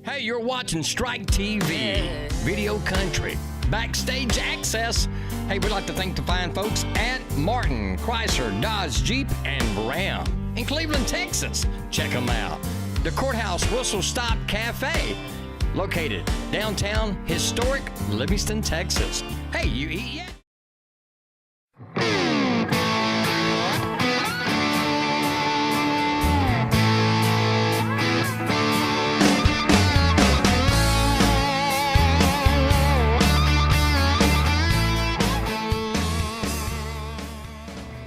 Hey, you're watching Strike TV, Video Country, Backstage Access. Hey, we'd like to thank the fine folks at Martin, Chrysler, Dodge, Jeep, and Ram in Cleveland, Texas. Check them out. The Courthouse Whistle Stop Cafe, located downtown historic Livingston, Texas. Hey, you eat yet?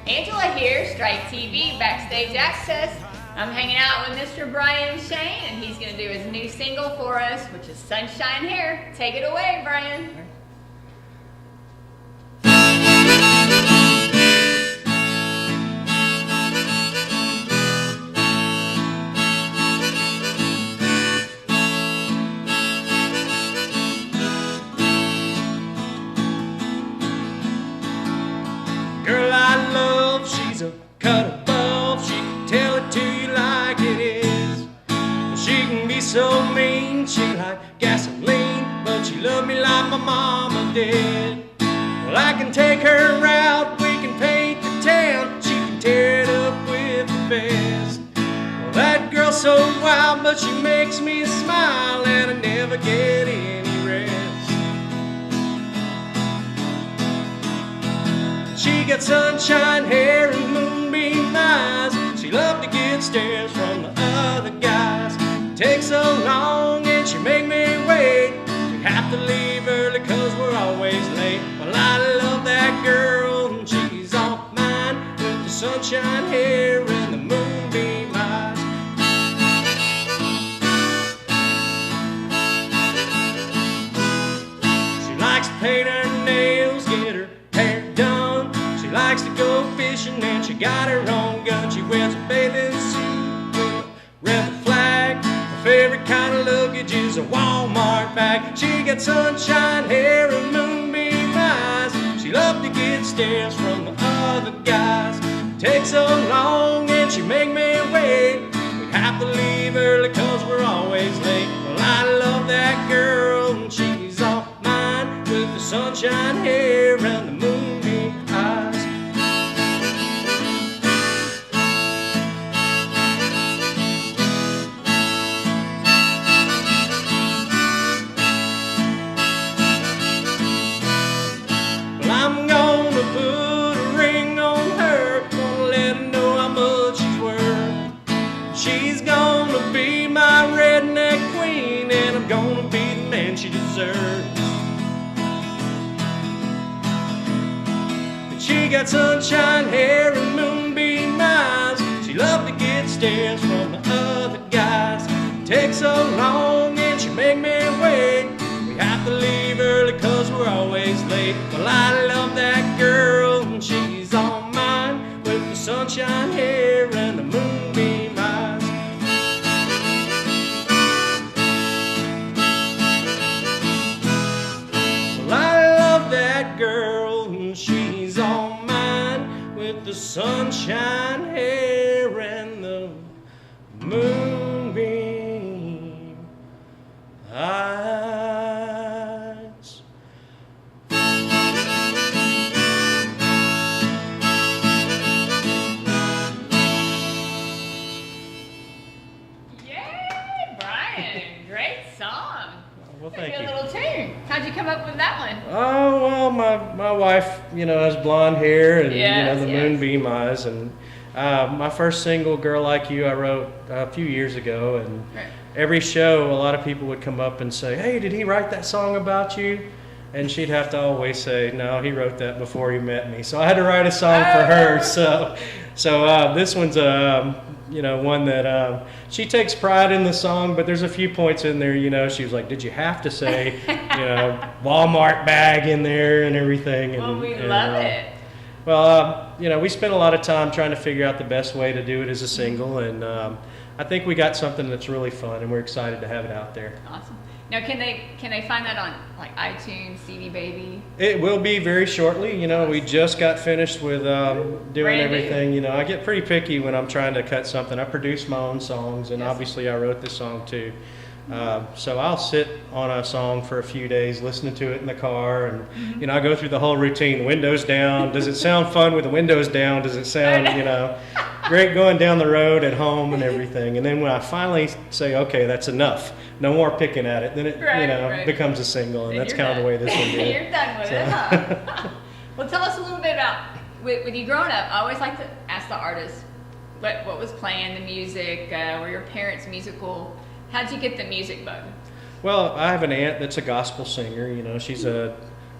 Angela here, Strike TV, Backstage Access. I'm hanging out with Mr. Bryan Shayne, and he's going to do his new single for us, which is Sunshine Hair. Take it away, Bryan. Girl I love, she's a cut above. She can tell it to you like it is. She can be so mean, she like gasoline, but she loved me like my mama did. Well, I can take her out, we can paint the town. She can tear it up with the best. Well, that girl's so wild, but she makes me smile, and I never get any rest. She got sunshine hair and moonbeam eyes. She loved to get stares from the other guys. Takes so long and she make me wait. We have to leave early cause we're always late. Well, I love that girl and she's all mine, with the sunshine hair and the moonbeam eyes. She likes to paint her nails, get her hair done. She likes to go fishing and she got her own gun. She wears a bathing suit with a rebel flag. Her favorite kind of luggage is a Walmart bag. She got sunshine hair and moonbeam eyes. She loved to get stares from the other guys. Takes so long and she make me wait. We have to leave early cause we're always late. Well, I love that girl and she's all mine, with the sunshine hair and the moonbeam eyes. Well, I'm gonna put a ring on her, gonna let her know how much she's worth. She's gonna be my redneck queen, and I'm gonna be the man she deserves. She got sunshine hair and moonbeam eyes. She loved to get stares from the other guys. Takes so long and she make me wait. We have to leave early cause we're always late. Well, I love that girl and she's all mine, with the sunshine hair and the moonbeam eyes. Well, I love that girl and she's all mine, with the sunshine hair and the moonbeam eyes. Yay, Bryan. Great song. Well, Maybe thank a you. little tune. How'd you come up with that one? Oh, well, my wife, has blonde hair and, Yes, the yes. moonbeam eyes. And my first single, Girl Like You, I wrote a few years ago. And Right. every show, a lot of people would come up and say, hey, did he write that song about you? And she'd have to always say, no, he wrote that before he met me. So I had to write a song for her. So this one's one that she takes pride in the song, but there's a few points in there, she was like, did you have to say, Walmart bag in there and everything? And, Well, we love it. Well, we spent a lot of time trying to figure out the best way to do it as a single, and I think we got something that's really fun, and we're excited to have it out there. Awesome. Now, can they find that on like iTunes, CD Baby? It will be very shortly. We just got finished with doing Brand everything. I get pretty picky when I'm trying to cut something. I produce my own songs, and Yes. obviously I wrote this song too. So I'll sit on a song for a few days, listening to it in the car, and I go through the whole routine. Windows down. Does it sound fun with the windows down? Does it sound great going down the road at home and everything? And then when I finally say, okay, that's enough, no more picking at it, then it becomes a single, and that's kind of the way this one did. You're done with it, huh? Well, tell us a little bit about with you growing up. I always like to ask the artists what was playing, the music. Were your parents musical? How'd you get the music bug? Well, I have an aunt that's a gospel singer. She's I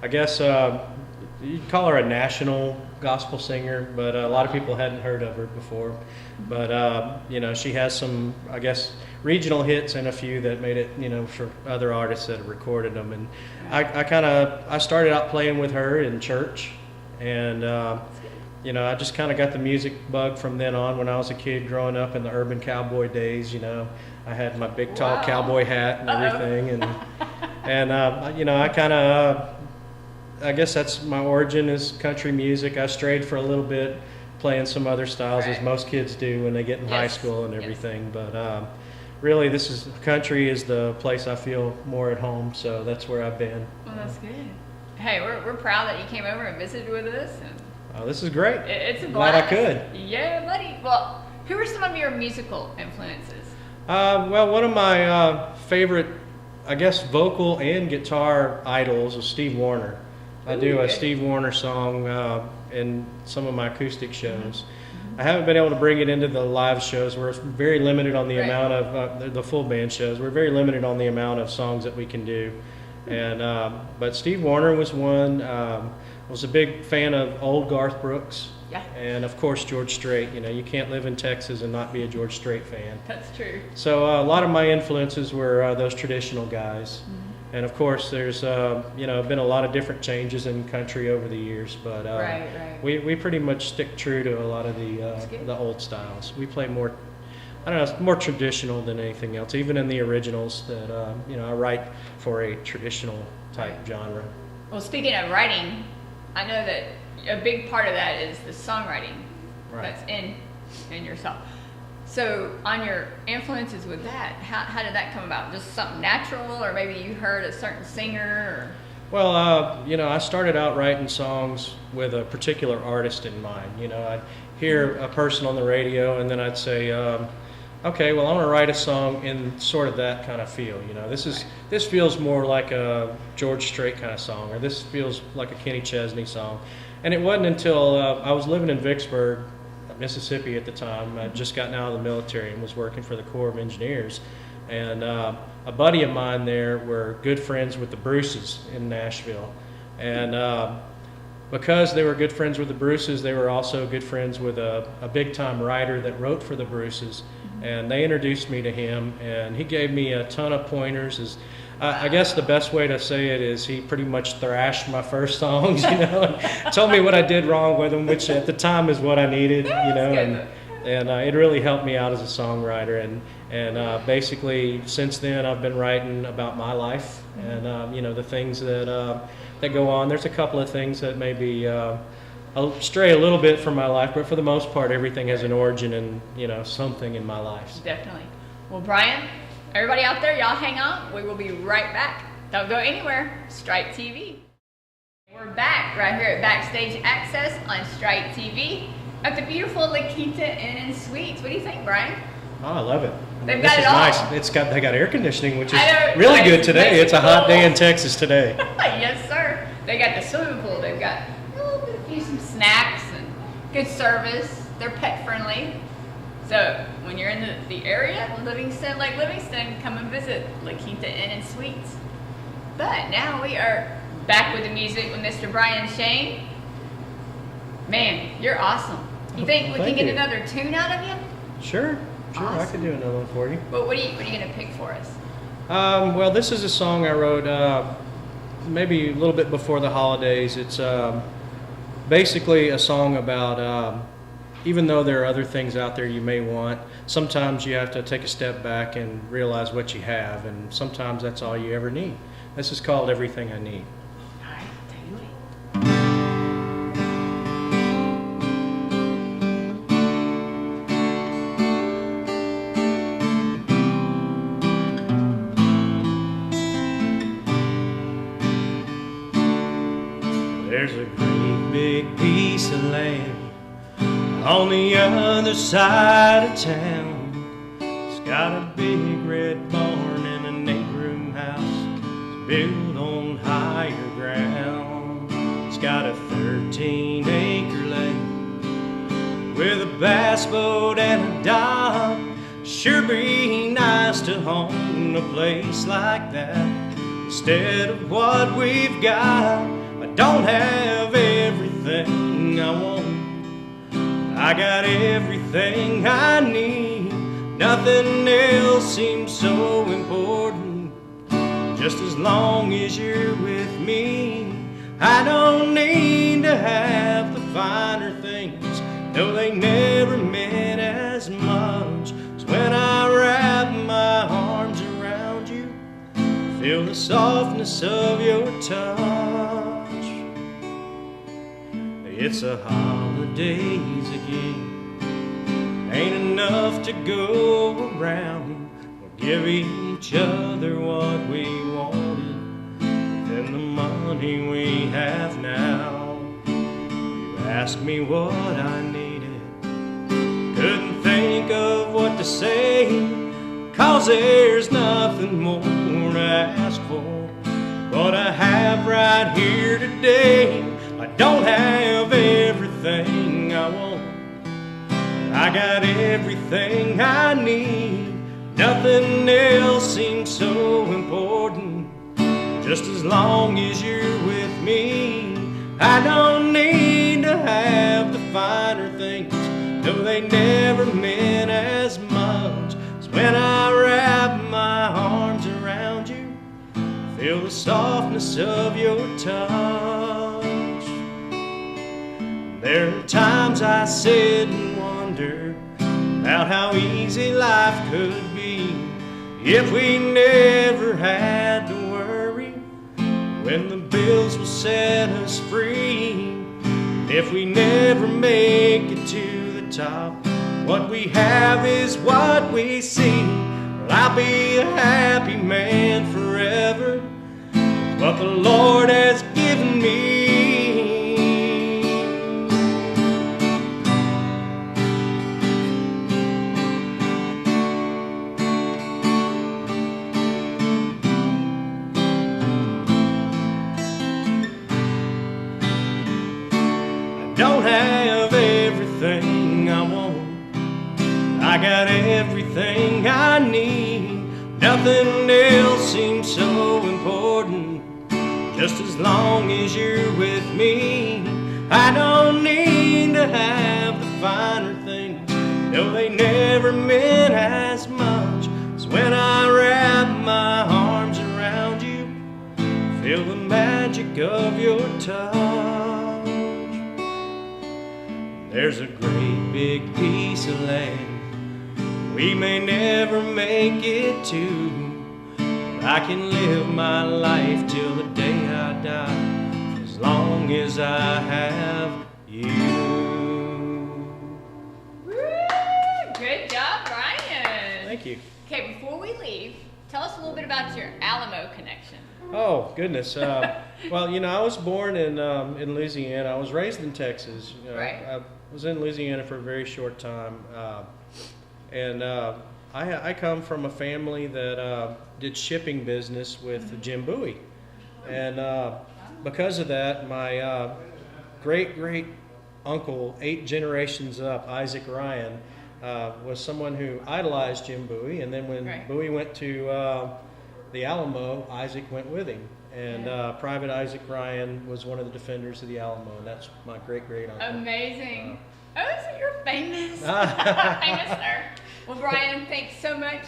guess you'd call her a national gospel singer, but a lot of people hadn't heard of her before. But she has some, I guess, regional hits and a few that made it, for other artists that have recorded them. And I started out playing with her in church, and I just kind of got the music bug from then on. When I was a kid growing up in the urban cowboy days, I had my big tall cowboy hat and everything, and I guess that's my origin is country music. I strayed for a little bit, playing some other styles, as most kids do when they get in high school and everything. But really, country is the place I feel more at home, so that's where I've been. Well, that's good. Hey, we're proud that you came over and visited with us. And this is great. It's a blast. Glad I could. Yeah, buddy. Well, who are some of your musical influences? Well, one of my favorite, I guess, vocal and guitar idols is Steve Wariner. I do a Steve Wariner song in some of my acoustic shows. I haven't been able to bring it into the live shows. We're very limited on the amount of the full band shows. We're very limited on the amount of songs that we can do. And but Steve Wariner was one. I was a big fan of old Garth Brooks. Yeah. And of course George Strait. You can't live in Texas and not be a George Strait fan. That's true. So a lot of my influences were those traditional guys. And of course, there's been a lot of different changes in country over the years, but we pretty much stick true to a lot of the old styles. We play more, more traditional than anything else. Even in the originals, that I write for a traditional type genre. Well, speaking of writing, I know that a big part of that is the songwriting that's in yourself. So on your influences with that, how did that come about? Just something natural, or maybe you heard a certain singer? Or? Well, I started out writing songs with a particular artist in mind. I'd hear a person on the radio, and then I'd say, okay, well, I want to write a song in sort of that kind of feel. This feels more like a George Strait kind of song, or this feels like a Kenny Chesney song. And it wasn't until I was living in Vicksburg, Mississippi at the time. I'd just gotten out of the military and was working for the Corps of Engineers. And a buddy of mine there were good friends with the Bruces in Nashville. And because they were good friends with the Bruces, they were also good friends with a big-time writer that wrote for the Bruces. And they introduced me to him, and he gave me a ton of pointers. I guess the best way to say it is he pretty much thrashed my first songs, and told me what I did wrong with them, which at the time is what I needed, and it really helped me out as a songwriter. And basically since then I've been writing about my life and the things that go on. There's a couple of things that maybe I'll stray a little bit from my life, but for the most part everything has an origin in something in my life. Definitely. Well, Bryan, everybody out there, y'all hang on. We will be right back. Don't go anywhere. Stripe TV. We're back right here at Backstage Access on Stripe TV at the beautiful La Quinta Inn and Suites. What do you think, Bryan? Oh, I love it. They've got it all. Nice. They got air conditioning, which is really good today. It's a hot day in Texas today. Yes, sir. They got the swimming pool. They've got some snacks and good service. They're pet friendly. So when you're in the area, Lake Livingston, come and visit La Quinta Inn and Suites. But now we are back with the music with Mr. Bryan Shayne. Man, you're awesome. You think we can get another tune out of you? Sure. Awesome. I can do another one for you. Well, what are you going to pick for us? Well, this is a song I wrote maybe a little bit before the holidays. It's basically a song about even though there are other things out there you may want, sometimes you have to take a step back and realize what you have, and sometimes that's all you ever need. This is called Everything I Need. All right, take it away. There's a great big piece of land on the other side of town. It's got a big red barn and an 8-room house. It's built on higher ground. It's got a 13-acre lake with a bass boat and a dock. Sure be nice to own a place like that. Instead of what we've got, I don't have everything I want. I got everything I need. Nothing else seems so important. Just as long as you're with me, I don't need to have the finer things. No, they never meant as much as when I wrap my arms around you. Feel the softness of your touch. It's the holidays again. Ain't enough to go around. We'll give each other what we wanted within the money we have now. You asked me what I needed, couldn't think of what to say, 'cause there's nothing more to ask for. What I have right here today, I don't have everything I want. I got everything I need. Nothing else seems so important. Just as long as you're with me, I don't need to have the finer things. No, they never meant as much as when I wrap my arms around you. Feel the softness of your touch. There are times I sit and wonder about how easy life could be if we never had to worry, when the bills will set us free. If we never make it to the top, what we have is what we see. Well, I'll be a happy man forever with what the Lord has given me. Don't have everything I want. I got everything I need. Nothing else seems so important. Just as long as you're with me, I don't need to have the finer things. No, they never meant as much as when I wrap my arms around you. Feel the magic of your touch. There's a great big piece of land we may never make it to, but I can live my life till the day I die, as long as I have you. Woo! Good job, Bryan. Thank you. Okay, before we leave, tell us a little bit about your Alamo connection. Oh, goodness. Well, you know, I was born in Louisiana. I was raised in Texas. You know, Right. I was in Louisiana for a very short time. I come from a family that did shipping business with Jim Bowie. And because of that, my great uncle, 8 generations up, Isaac Ryan, was someone who idolized Jim Bowie. And then when Right. Bowie went to the Alamo, Isaac went with him. And Private Isaac Ryan was one of the defenders of the Alamo, and that's my great uncle. Amazing. Oh, so you're famous. Famous, sir. Well, Bryan, thanks so much.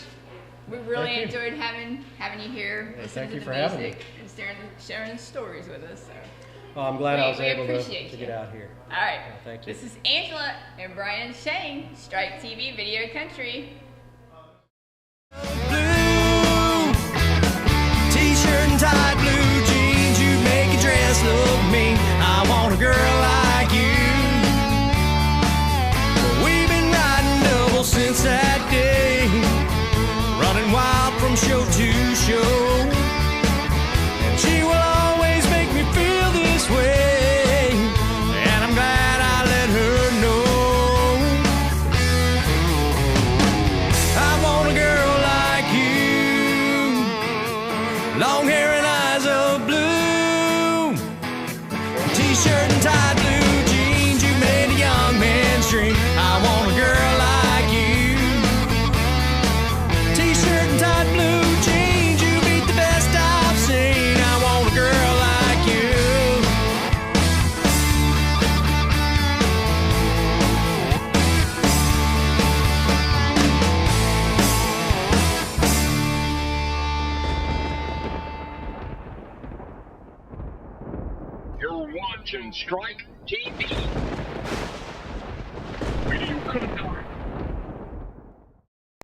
We really Thank you. enjoyed having you here, listening thank to you the for having me. music, and sharing the stories with us. So. Oh, I'm glad I was We able appreciate to you. get out here. All right. Thank you. This is Angela and Bryan Shayne, Strike TV Video Country. Blue t-shirt and tie, blue jeans, you make a dress look mean. I want a girl like you. We've been riding double since that day, running wild from show to show, and she will always make me feel this way. on Strike TV.